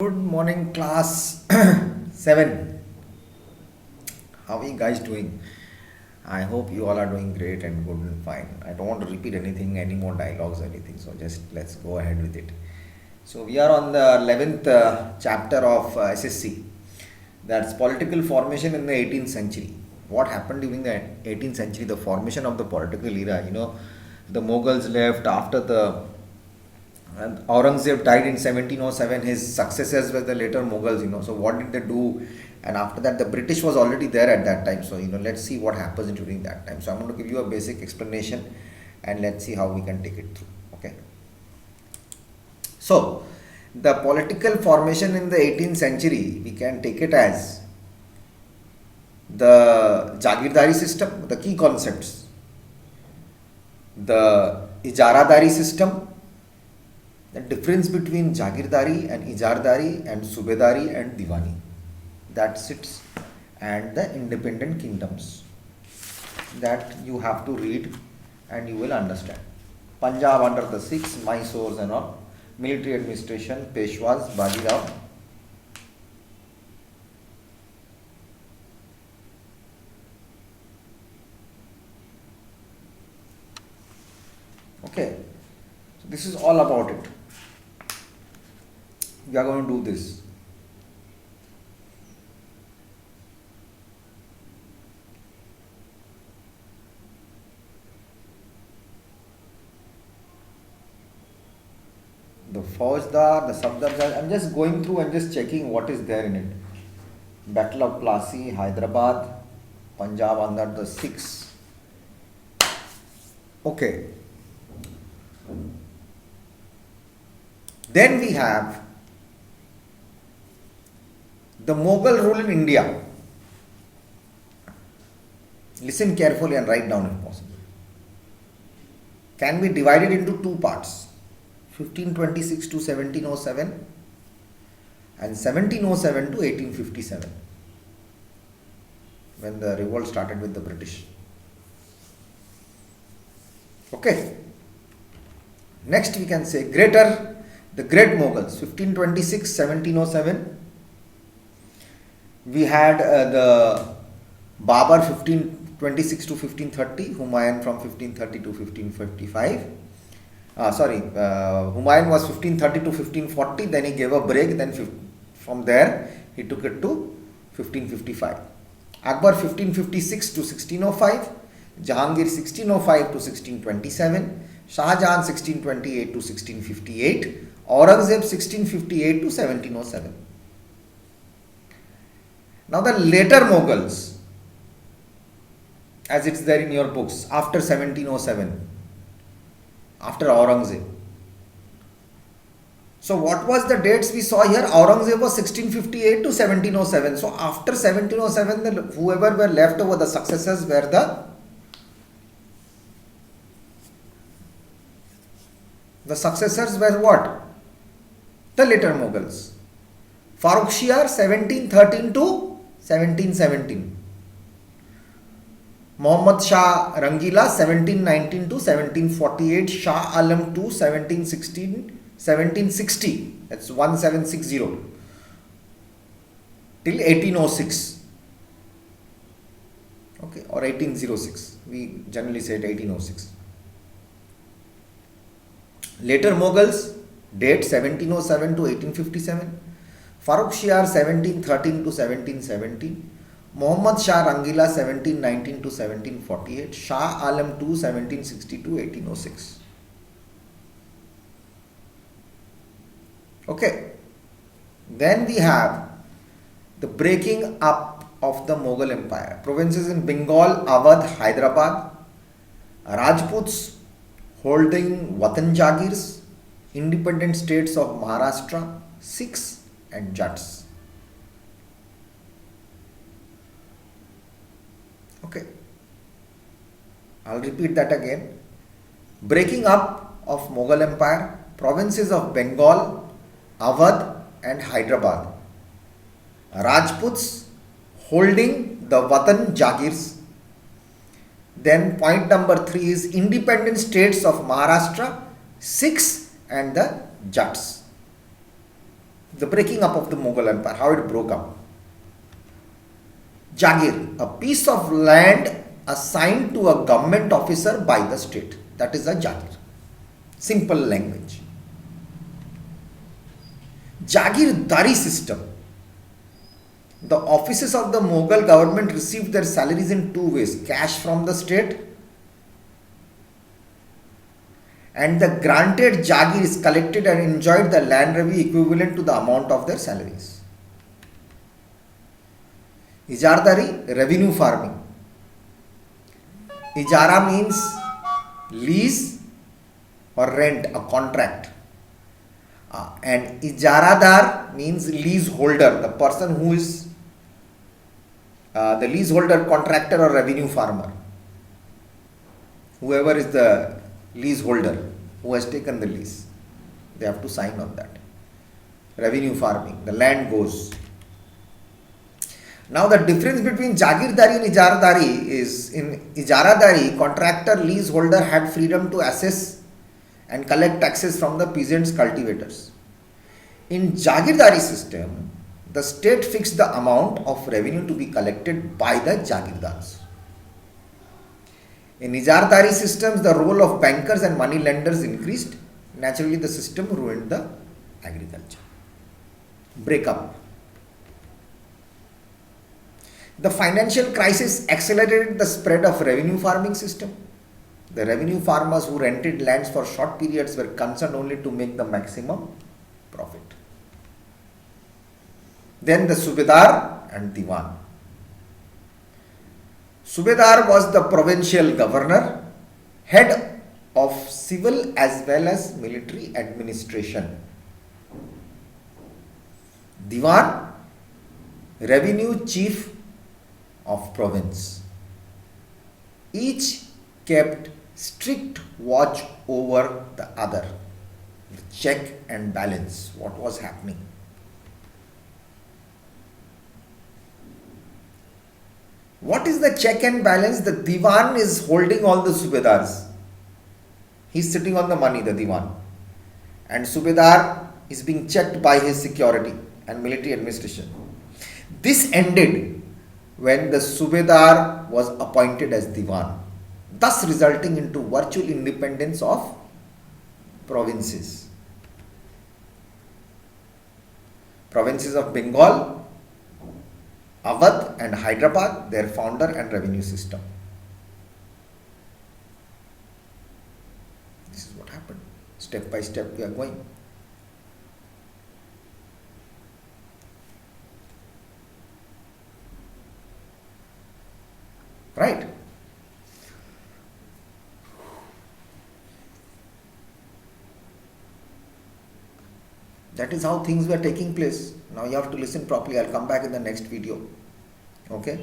Good morning, class 7. How are you guys doing? I hope you all are doing great and good and fine. I don't want to repeat anything, any more dialogues or anything, so just let's go ahead with it. So, we are on the 11th chapter of SSC, that's political formation in the 18th century. What happened during the 18th century, the formation of the political era? The Mughals left after the and Aurangzeb died in 1707. His successors were the later Mughals. So what did they do? And after that, the British was already there at that time. So let's see what happens during that time. So I'm going to give you a basic explanation, and let's see how we can take it through. Okay. So the political formation in the 18th century, we can take it as the Jagirdari system, the key concepts, the Ijaradari system, the difference between Jagirdari and Ijardari and Subedari and Diwani. That's it. And the independent kingdoms that you have to read and you will understand. Punjab under the Sikhs, Mysores and all. Military administration, Peshwas, Bajirao. Okay. So this is all about it. We are going to do this. The Faujdar, the Safdar, I'm just going through and just checking what is there in it. Battle of Plassey, Hyderabad, Punjab under the Sikhs. Okay. Then we have the Mughal rule in India. Listen carefully and write down if possible. Can be divided into two parts, 1526 to 1707 and 1707 to 1857, when the revolt started with the British. Okay. Next we can say the Great Mughals, 1526, 1707. We had the Babur 1526 to 1530, Humayun from 1530 to 1555. Humayun was 1530 to 1540, then he gave a break, then from there he took it to 1555. Akbar 1556 to 1605, Jahangir 1605 to 1627, Shah Jahan 1628 to 1658, Aurangzeb 1658 to 1707. Now the later Mughals, as it's there in your books, after 1707, after Aurangzeb. So what was the dates we saw here? Aurangzeb was 1658 to 1707. So after 1707, whoever were left over, the successors were the successors were what? The later Mughals. Farrukhsiyar 1713 to 1717. Muhammad Shah Rangila 1719 to 1748. Shah Alam II 1760. That's 1760 till 1806. Okay, or 1806. We generally say it 1806. Later Mughals, date 1707 to 1857. Farrukhsiyar 1713 to 1717. Muhammad Shah Rangila 1719 to 1748. Shah Alam II 1760 to 1806. Okay. Then we have the breaking up of the Mughal Empire. Provinces in Bengal, Awadh, Hyderabad. Rajputs holding Watan Jagirs. Independent states of Maharashtra, Sikhs and Jats. Okay. I'll repeat that again. Breaking up of Mughal Empire. Provinces of Bengal, Awadh and Hyderabad. Rajputs holding the Watan Jagirs. Then point number 3 is independent states of Maharashtra, Sikhs and the Jats. The breaking up of the Mughal Empire, how it broke up. Jagir, a piece of land assigned to a government officer by the state. That is a Jagir. Simple language. Jagirdari system. The officers of the Mughal government received their salaries in two ways: cash from the state, and the granted Jagir is collected and enjoyed the land revenue equivalent to the amount of their salaries. Ijardari, revenue farming. Ijara means lease or rent, a contract. And Ijaradar means leaseholder, the person who is the leaseholder, contractor or revenue farmer. Whoever is the leaseholder who has taken the lease, they have to sign on that. Revenue farming, the land goes. Now the difference between Jagirdari and Ijaradari is, in Ijaradari, contractor leaseholder had freedom to assess and collect taxes from the peasants, cultivators. In Jagirdari system, the state fixed the amount of revenue to be collected by the Jagirdars. In Ijardari systems, the role of bankers and money lenders increased. Naturally, the system ruined the agriculture. Breakup. The financial crisis accelerated the spread of revenue farming system. The revenue farmers who rented lands for short periods were concerned only to make the maximum profit. Then the Subedar and Diwan. Subedar was the provincial governor, head of civil as well as military administration. Diwan, revenue chief of province. Each kept strict watch over the other, the check and balance, what was happening. What is the check and balance? The Diwan is holding all the Subedars. He is sitting on the money, the Diwan. And Subedar is being checked by his security and military administration. This ended when the Subedar was appointed as Diwan, thus resulting into virtual independence of provinces. Provinces of Bengal, Awadh and Hyderabad, their founder and revenue system. This is what happened. Step by step we are going. Right? That is how things were taking place. Now you have to listen properly. I'll come back in the next video. Okay.